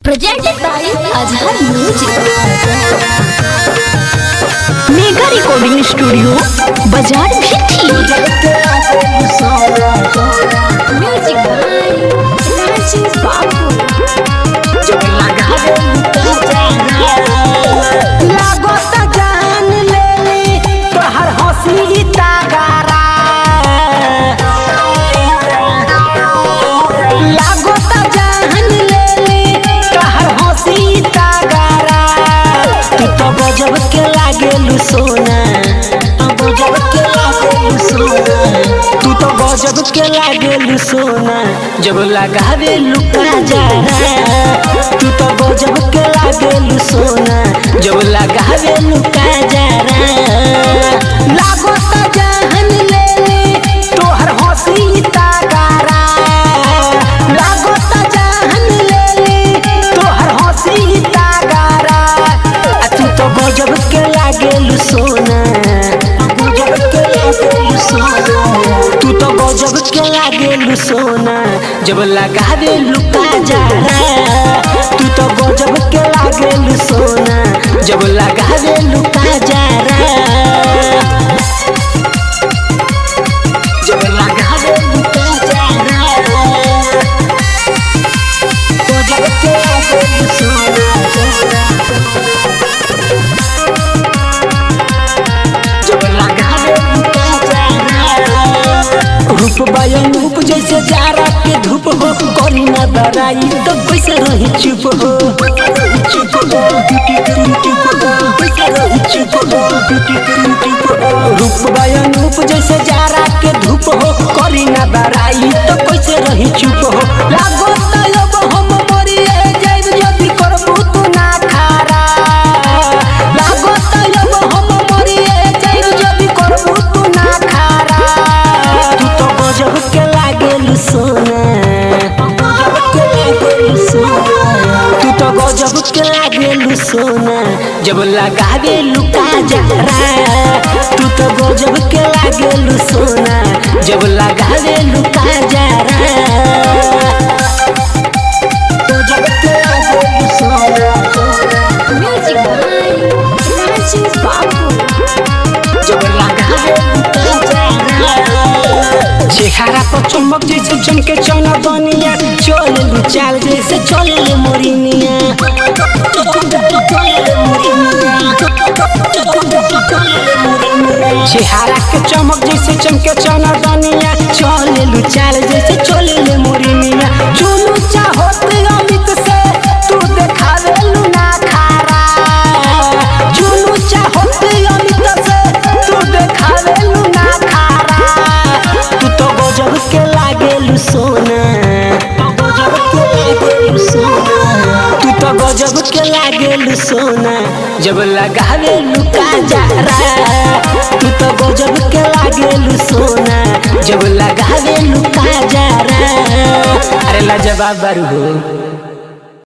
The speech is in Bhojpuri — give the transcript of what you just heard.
Presented by Azhar Music. Mega recording studio बाजार भिट्ठी। म्यूजिक बाय राजीव बाबू। लागत जान लेली तोहर हंसी तागारा, लागत जान लेली तोहर हंसी तागारा। तू तो गजब के लागेलू सोना, तू तो गजब के लागेलू सोना, तू तो गजब के लागेलू सोना। जब लगावेलू काजरा, तू तो गजब के लागेलू सोना। जब लगावेलू काजरा, लागत जान लेली तोहर हंसी तागारा, लागत जान लेली तोहर हंसी तागारा। तू तो गजब के लागेलू सोना, गजब के लागेलू सोना, तू तो गजब के लागेलू सोना। जब लगावेलू काजरा, तू तो गजब के लागेलू सोना। जब लगावेलू काजरा, जब लगावेलू काजरा, गजब के लागेलू सोना। जब लगावेलू काजरा, रूप बयान रूप जैसे जारा के धूप हो, करी ना बड़ाई तो कैसे रही चुप हो, चुप हो ब्यूटी करी चुप हो, कैसे रही चुप हो ब्यूटी करी चुप हो। रूप बयान रूप जैसे जारा के धूप हो, करी ना बड़ाई तो कैसे रही चुप हो। लागो तब हम मरिए जाइब यदि करबू तू ना खारा, लागो तब हम मरिए जाइब यदि करबू तू ना खारा। तू तो गजब के लागेलू सोना, गजब के लागेलू सोना, तू तो गजब के लागेलू सोना। जब लगावेलू काजरा, तू तो गजब के लागेलू सोना। जब लगावेलू काजरा, गजब के लागेलू सोना। म्यूजिक बाय राजीव बाबू। जब लगावेलू काजरा, चेहरा पर चमक जैसे चमके चौना बनिया, चलेलू चाल जैसे चले मोरिनिया, चेहरा के चमक जैसे चमके चौना बनिया, चलेलू चाल जैसे चले मोरिनिया। चुनू चाहोत अमित से तू देखावेलू ना खारा, चुनू चाहोत अमित से तू देखावेलू ना खारा। तू तो गजब के लागेलू सोना, गजब के लागेलू सोना, तू तो गजब के लागेलू सोना। जब लगावेलू काजरा, तू तो गजब के लागेलू सोना। जब लगावेलू काजरा, अरे लाजवाब बारू हो।